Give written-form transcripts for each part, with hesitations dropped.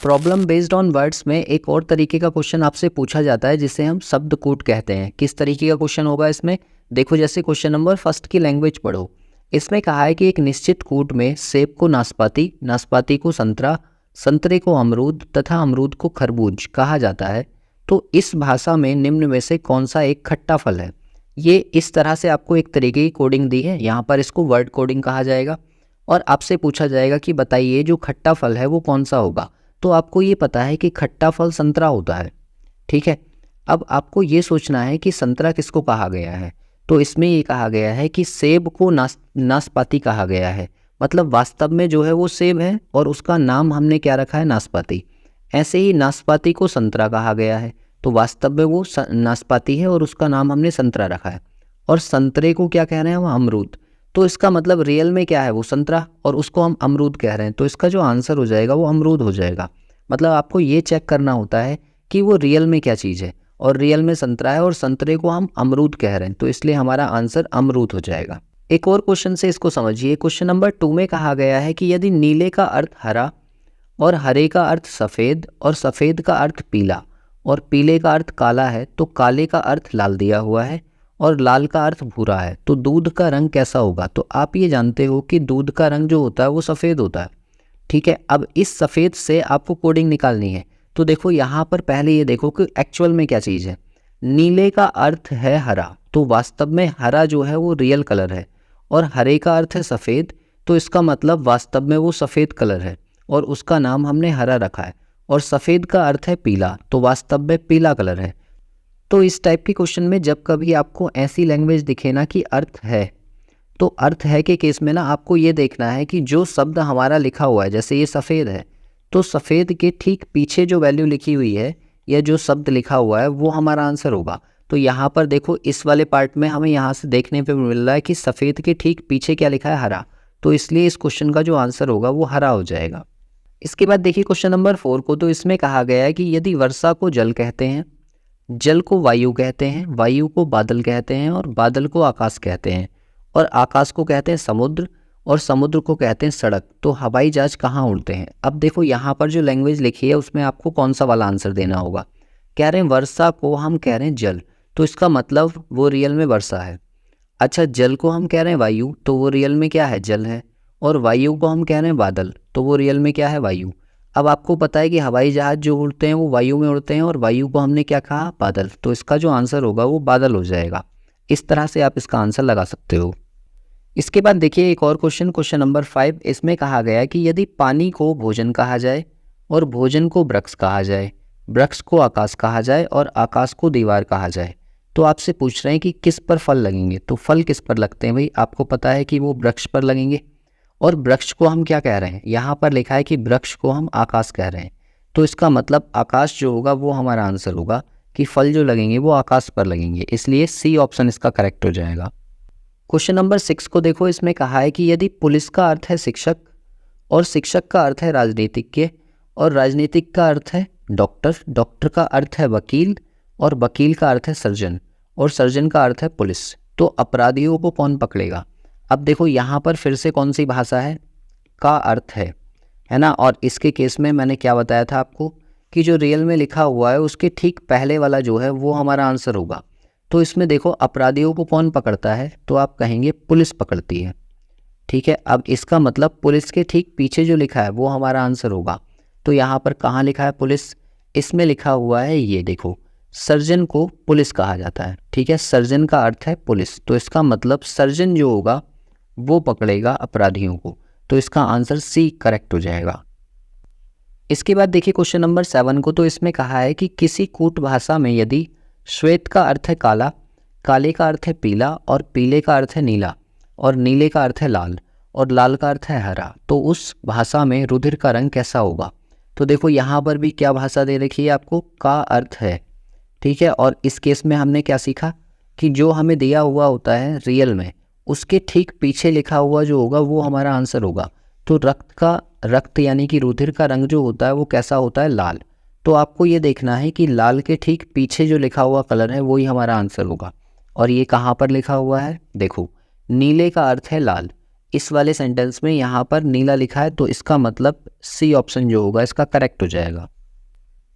Problem based on words में एक और तरीके का क्वेश्चन आपसे पूछा जाता है जिसे हम शब्दकूट कहते हैं। किस तरीके का क्वेश्चन होगा इसमें? देखो, जैसे क्वेश्चन नंबर फर्स्ट की लैंग्वेज पढ़ो। इसमें कहा है कि एक निश्चित कूट में सेब को नाशपाती, नाशपाती को संतरा, संतरे को अमरूद तथा अमरूद को खरबूज कहा जाता है। तो इस भाषा में निम्न में से कौन सा एक खट्टा फल है? ये इस तरह से आपको एक तरीके की कोडिंग दी है, यहाँ पर इसको वर्ड कोडिंग कहा जाएगा। और आपसे पूछा जाएगा कि बताइए जो खट्टा फल है वो कौन सा होगा। तो आपको ये पता है कि खट्टा फल संतरा होता है, ठीक है। अब आपको ये सोचना है कि संतरा किसको कहा गया है। तो इसमें ये कहा गया है कि सेब को नाशपाती कहा गया है, मतलब वास्तव में जो है वो सेब है और उसका नाम हमने क्या रखा है? नाशपाती। ऐसे ही नाशपाती को संतरा कहा गया है, तो वास्तव में वो नाशपाती है और उसका नाम हमने संतरा रखा है। और संतरे को क्या कह रहे हैं? वो अमरूद। तो इसका मतलब रियल में क्या है? वो संतरा, और उसको हम अमरूद कह रहे हैं। तो इसका जो आंसर हो जाएगा वो अमरूद हो जाएगा। मतलब आपको ये चेक करना होता है कि वो रियल में क्या चीज़ है, और रियल में संतरा है और संतरे को हम अमरूद कह रहे हैं, तो इसलिए हमारा आंसर अमरूद हो जाएगा। एक और क्वेश्चन से इसको समझिए। क्वेश्चन नंबर 2 में कहा गया है कि यदि नीले का अर्थ हरा और हरे का अर्थ सफ़ेद और सफ़ेद का अर्थ पीला और पीले का अर्थ काला है, तो काले का अर्थ लाल दिया हुआ है और लाल का अर्थ भूरा है, तो दूध का रंग कैसा होगा? तो आप ये जानते हो कि दूध का रंग जो होता है वो सफ़ेद होता है, ठीक है। अब इस सफ़ेद से आपको कोडिंग निकालनी है। तो देखो यहाँ पर पहले ये देखो कि एक्चुअल में क्या चीज़ है। नीले का अर्थ है हरा, तो वास्तव में हरा जो है वो रियल कलर है, और हरे का अर्थ है सफ़ेद, तो इसका मतलब वास्तव में वो सफ़ेद कलर है और उसका नाम हमने हरा रखा है। और सफ़ेद का अर्थ है पीला, तो वास्तव में पीला कलर है। तो इस टाइप के क्वेश्चन में जब कभी आपको ऐसी लैंग्वेज दिखे ना कि अर्थ है, तो अर्थ है के केस में ना आपको ये देखना है कि जो शब्द हमारा लिखा हुआ है, जैसे ये सफ़ेद है, तो सफ़ेद के ठीक पीछे जो वैल्यू लिखी हुई है या जो शब्द लिखा हुआ है वो हमारा आंसर होगा। तो यहाँ पर देखो, इस वाले पार्ट में हमें यहाँ से देखने पे मिल रहा है कि सफ़ेद के ठीक पीछे क्या लिखा है? हरा। तो इसलिए इस क्वेश्चन का जो आंसर होगा वो हरा हो जाएगा। इसके बाद देखिए क्वेश्चन नंबर 4 को। तो इसमें कहा गया है कि यदि वर्षा को जल कहते हैं, जल को वायु कहते हैं, वायु को बादल कहते हैं और बादल को आकाश कहते हैं, और आकाश को कहते हैं समुद्र और समुद्र को कहते हैं सड़क, तो हवाई जहाज कहाँ उड़ते हैं? अब देखो यहाँ पर जो लैंग्वेज लिखी है उसमें आपको कौन सा वाला आंसर देना होगा। कह रहे हैं वर्षा को हम कह रहे हैं जल, तो इसका मतलब वो रियल में वर्षा है। अच्छा, जल को हम कह रहे हैं वायु, तो वो रियल में क्या है? जल है। और वायु को हम कह रहे हैं बादल, तो वो रियल में क्या है? वायु। अब आपको पता है कि हवाई जहाज जो उड़ते हैं वो वायु में उड़ते हैं, और वायु को हमने क्या कहा? बादल। तो इसका जो आंसर होगा वो बादल हो जाएगा। इस तरह से आप इसका आंसर लगा सकते हो। इसके बाद देखिए एक और क्वेश्चन, क्वेश्चन नंबर 5। इसमें कहा गया है कि यदि पानी को भोजन कहा जाए और भोजन को वृक्ष कहा जाए, वृक्ष को आकाश कहा जाए और आकाश को दीवार कहा जाए, तो आपसे पूछ रहे हैं कि किस पर फल लगेंगे। तो फल किस पर लगते हैं भाई? आपको पता है कि वो वृक्ष पर लगेंगे। और वृक्ष को हम क्या कह रहे हैं? यहाँ पर लिखा है कि वृक्ष को हम आकाश कह रहे हैं, तो इसका मतलब आकाश जो होगा वो हमारा आंसर होगा कि फल जो लगेंगे वो आकाश पर लगेंगे। इसलिए सी ऑप्शन इसका करेक्ट हो जाएगा। क्वेश्चन नंबर 6 को देखो। इसमें कहा है कि यदि पुलिस का अर्थ है शिक्षक और शिक्षक का अर्थ है राजनीतिज्ञ और राजनीतिक का अर्थ है डॉक्टर, डॉक्टर का अर्थ है वकील और वकील का अर्थ है सर्जन और सर्जन का अर्थ है पुलिस, तो अपराधियों को कौन पकड़ेगा? अब देखो यहाँ पर फिर से कौन सी भाषा है? का अर्थ है ना। और इसके केस में मैंने क्या बताया था आपको कि जो रियल में लिखा हुआ है उसके ठीक पहले वाला जो है वो हमारा आंसर होगा। तो इसमें देखो अपराधियों को कौन पकड़ता है? तो आप कहेंगे पुलिस पकड़ती है, ठीक है। अब इसका मतलब पुलिस के ठीक पीछे जो लिखा है वो हमारा आंसर होगा। तो यहाँ पर कहाँ लिखा है पुलिस? इसमें लिखा हुआ है, ये देखो, सर्जन को पुलिस कहा जाता है, ठीक है। सर्जन का अर्थ है पुलिस, तो इसका मतलब सर्जन जो होगा वो पकड़ेगा अपराधियों को, तो इसका आंसर सी करेक्ट हो जाएगा। इसके बाद देखिए क्वेश्चन नंबर 7 को। तो इसमें कहा है कि किसी कूट भाषा में यदि श्वेत का अर्थ है काला, काले का अर्थ है पीला और पीले का अर्थ है नीला और नीले का अर्थ है लाल और लाल का अर्थ है हरा, तो उस भाषा में रुधिर का रंग कैसा होगा? तो देखो यहाँ पर भी क्या भाषा दे रखी है आपको? का अर्थ है, ठीक है। और इस केस में हमने क्या सीखा कि जो हमें दिया हुआ होता है रियल में उसके ठीक पीछे लिखा हुआ जो होगा वो हमारा आंसर होगा। तो रक्त यानी कि रुधिर का रंग जो होता है वो कैसा होता है? लाल। तो आपको ये देखना है कि लाल के ठीक पीछे जो लिखा हुआ कलर है वही हमारा आंसर होगा। और ये कहाँ पर लिखा हुआ है? देखो, नीले का अर्थ है लाल, इस वाले सेंटेंस में यहाँ पर नीला लिखा है, तो इसका मतलब सी ऑप्शन जो होगा इसका करेक्ट हो जाएगा।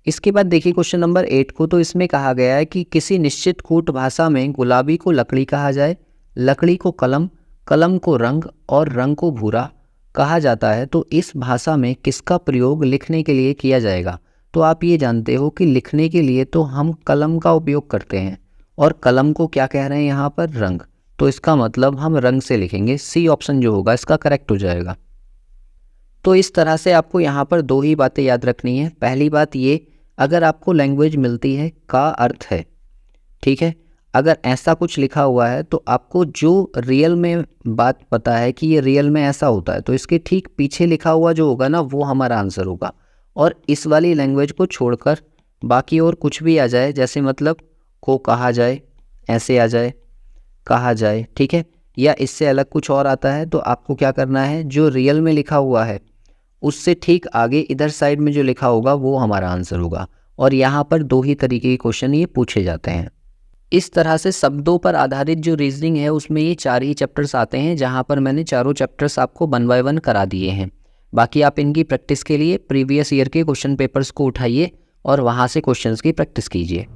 इसके बाद देखिए क्वेश्चन नंबर 8 को, तो इसमें कहा गया है कि किसी निश्चित कूट भाषा में गुलाबी को लकड़ी कहा जाए, लकड़ी को कलम, कलम को रंग और रंग को भूरा कहा जाता है, तो इस भाषा में किसका प्रयोग लिखने के लिए किया जाएगा। तो आप ये जानते हो कि लिखने के लिए तो हम कलम का उपयोग करते हैं, और कलम को क्या कह रहे हैं यहाँ पर, रंग, तो इसका मतलब हम रंग से लिखेंगे। सी ऑप्शन जो होगा इसका करेक्ट हो जाएगा। तो इस तरह से आपको यहाँ पर 2 ही बातें याद रखनी है। पहली बात ये, अगर आपको लैंग्वेज मिलती है का अर्थ है, ठीक है, अगर ऐसा कुछ लिखा हुआ है तो आपको जो रियल में बात पता है कि ये रियल में ऐसा होता है, तो इसके ठीक पीछे लिखा हुआ जो होगा ना वो हमारा आंसर होगा। और इस वाली लैंग्वेज को छोड़कर बाकी और कुछ भी आ जाए, जैसे मतलब को कहा जाए, ऐसे आ जाए, कहा जाए, ठीक है, या इससे अलग कुछ और आता है, तो आपको क्या करना है, जो रियल में लिखा हुआ है उससे ठीक आगे इधर साइड में जो लिखा होगा वो हमारा आंसर होगा। और यहाँ पर 2 ही तरीके के क्वेश्चन ये पूछे जाते हैं। इस तरह से शब्दों पर आधारित जो रीजनिंग है उसमें ये 4 ही चैप्टर्स आते हैं, जहाँ पर मैंने चारों चैप्टर्स आपको 1 बाय 1 करा दिए हैं। बाकी आप इनकी प्रैक्टिस के लिए प्रीवियस ईयर के क्वेश्चन पेपर्स को उठाइए और वहाँ से क्वेश्चंस की प्रैक्टिस कीजिए।